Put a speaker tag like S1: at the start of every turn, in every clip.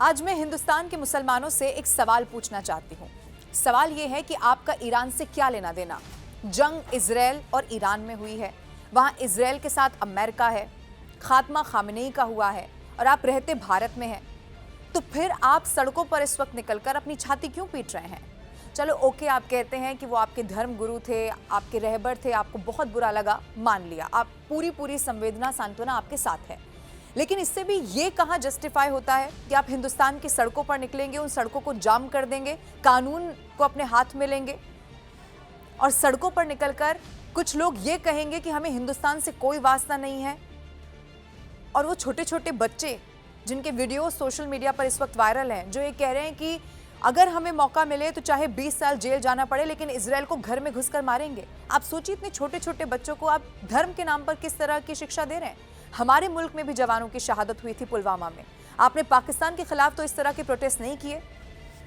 S1: आज मैं हिंदुस्तान के मुसलमानों से एक सवाल पूछना चाहती हूँ। सवाल ये है कि आपका ईरान से क्या लेना देना। जंग इजराइल और ईरान में हुई है, वहां इजराइल के साथ अमेरिका है, खात्मा खामनेई का हुआ है और आप रहते भारत में हैं। तो फिर आप सड़कों पर इस वक्त निकलकर अपनी छाती क्यों पीट रहे हैं? चलो ओके, आप कहते हैं कि वो आपके धर्म गुरु थे, आपके रहबर थे, आपको बहुत बुरा लगा, मान लिया, आप पूरी संवेदना सांत्वना आपके साथ है। लेकिन इससे भी ये कहाँ जस्टिफाई होता है कि आप हिंदुस्तान की सड़कों पर निकलेंगे, उन सड़कों को जाम कर देंगे, कानून को अपने हाथ में लेंगे और सड़कों पर निकलकर कुछ लोग ये कहेंगे कि हमें हिंदुस्तान से कोई वास्ता नहीं है। और वो छोटे छोटे बच्चे जिनके वीडियो सोशल मीडिया पर इस वक्त वायरल हैं, जो ये कह रहे हैं कि अगर हमें मौका मिले तो चाहे 20 साल जेल जाना पड़े लेकिन इजराइल को घर में घुसकर मारेंगे। आप सोचिए, इतने छोटे छोटे बच्चों को आप धर्म के नाम पर किस तरह की शिक्षा दे रहे हैं। हमारे मुल्क में भी जवानों की शहादत हुई थी पुलवामा में। आपने पाकिस्तान के खिलाफ तो इस तरह के प्रोटेस्ट नहीं किए।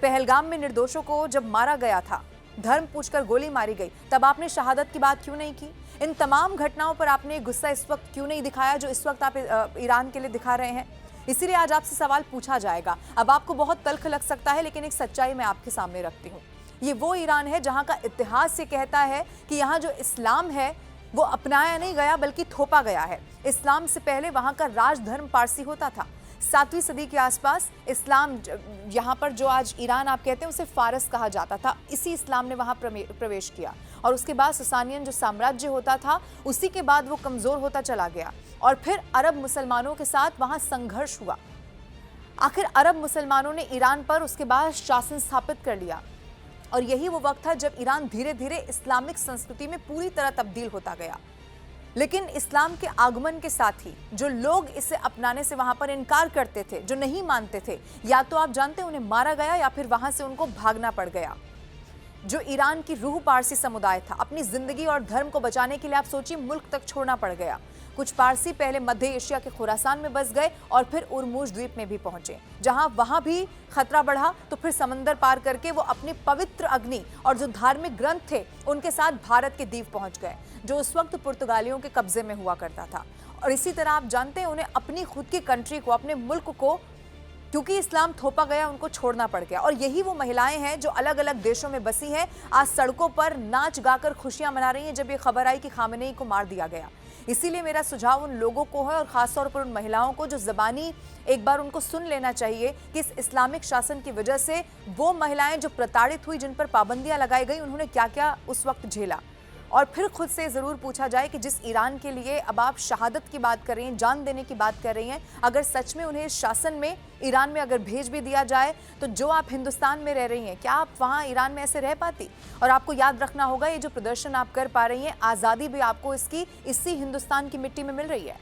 S1: पहलगाम में निर्दोषों को जब मारा गया था, धर्म पूछकर गोली मारी गई, तब आपने शहादत की बात क्यों नहीं की? इन तमाम घटनाओं पर आपने गुस्सा इस वक्त क्यों नहीं दिखाया जो इस वक्त आप ईरान के लिए दिखा रहे हैं? इसीलिए आज आपसे सवाल पूछा जाएगा। अब आपको बहुत तल्ख लग सकता है, लेकिन एक सच्चाई मैं आपके सामने रखती हूँ। ये वो ईरान है जहाँ का इतिहास ये कहता है कि यहाँ जो इस्लाम है वो अपनाया नहीं गया बल्कि थोपा गया है। इस्लाम से पहले वहाँ का राजधर्म पारसी होता था। 7वीं सदी के आसपास इस्लाम, यहाँ पर जो आज ईरान आप कहते हैं उसे फारस कहा जाता था, इसी इस्लाम ने वहाँ प्रवेश किया और उसके बाद ससानियन जो साम्राज्य होता था उसी के बाद वो कमज़ोर होता चला गया और फिर अरब मुसलमानों के साथ वहाँ संघर्ष हुआ। आखिर अरब मुसलमानों ने ईरान पर उसके बाद शासन स्थापित कर लिया और यही वो वक्त था जब ईरान धीरे धीरे इस्लामिक संस्कृति में पूरी तरह तब्दील होता गया। लेकिन इस्लाम के आगमन के साथ ही जो लोग इसे अपनाने से वहां पर इनकार करते थे, जो नहीं मानते थे, या तो आप जानते हैं उन्हें मारा गया या फिर वहां से उनको भागना पड़ गया। जो ईरान की रूह पारसी समुदाय था, अपनी जिंदगी और धर्म को बचाने के लिए आप सोचिए मुल्क तक छोड़ना पड़ गया। कुछ पारसी पहले मध्य एशिया के खुरासान में बस गए और फिर उर्मुज द्वीप में भी पहुंचे, जहां वहां भी खतरा बढ़ा तो फिर समंदर पार करके वो अपने पवित्र अग्नि और जो धार्मिक ग्रंथ थे उनके साथ भारत के द्वीप पहुंच गए, जो उस वक्त पुर्तगालियों के कब्जे में हुआ करता था। और इसी तरह आप जानते हैं उन्हें अपनी खुद की कंट्री को, अपने मुल्क को, क्योंकि इस्लाम थोपा गया, उनको छोड़ना पड़ गया। और यही वो महिलाएं हैं जो अलग अलग देशों में बसी हैं, आज सड़कों पर नाच गाकर खुशियां मना रही हैं जब ये खबर आई कि खामेनेई को मार दिया गया। इसीलिए मेरा सुझाव उन लोगों को है और खासतौर पर उन महिलाओं को जो ज़बानी एक बार उनको सुन लेना चाहिए कि इस इस्लामिक शासन की वजह से वो महिलाएं जो प्रताड़ित हुई, जिन पर पाबंदियां लगाई गई, उन्होंने क्या क्या उस वक्त झेला। और फिर खुद से ज़रूर पूछा जाए कि जिस ईरान के लिए अब आप शहादत की बात कर रही हैं, जान देने की बात कर रही हैं, अगर सच में उन्हें इस शासन में, ईरान में अगर भेज भी दिया जाए तो जो आप हिंदुस्तान में रह रही हैं, क्या आप वहाँ ईरान में ऐसे रह पाती? और आपको याद रखना होगा, ये जो प्रदर्शन आप कर पा रही हैं, आज़ादी भी आपको इसी हिंदुस्तान की मिट्टी में मिल रही है।